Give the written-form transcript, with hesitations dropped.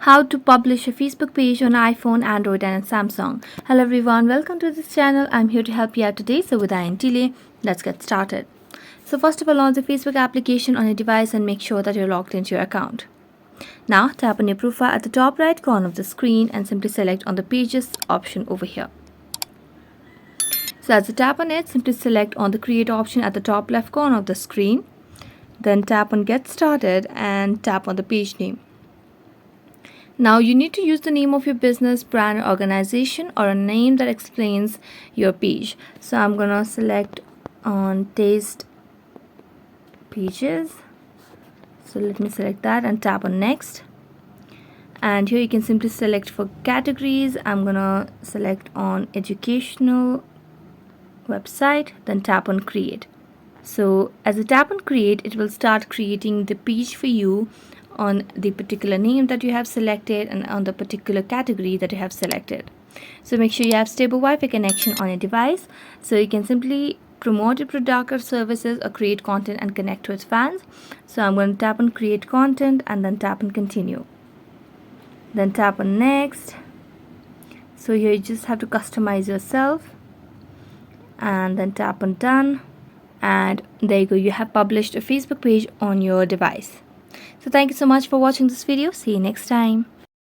How to publish a Facebook page on iPhone, Android and Samsung. Hello everyone, welcome to this channel. I'm here to help you out today. So without any delay, let's get started. So first of all, launch the Facebook application on your device and make sure that you're logged into your account. Now tap on your profile at the top right corner of the screen and simply select on the pages option over here. So as you tap on it, simply select on the create option at the top left corner of the screen. Then tap on get started and tap on the page name. Now you need to use the name of your business, brand, or organization, or a name that explains your page. So I'm gonna select on taste pages. So let me select that and tap on next. And here you can simply select for categories. I'm gonna select on educational website, then tap on create. So as you tap on create, it will start creating the page for you on the particular name that you have selected and on the particular category that you have selected. So make sure you have stable Wi-Fi connection on your device so you can simply promote your product or services or create content and connect with fans. So I'm going to tap on create content and then tap on continue. Then tap on next. So here you just have to customize yourself and then tap on done. And there you go, you have published a Facebook page on your device. So thank you so much for watching this video. See you next time.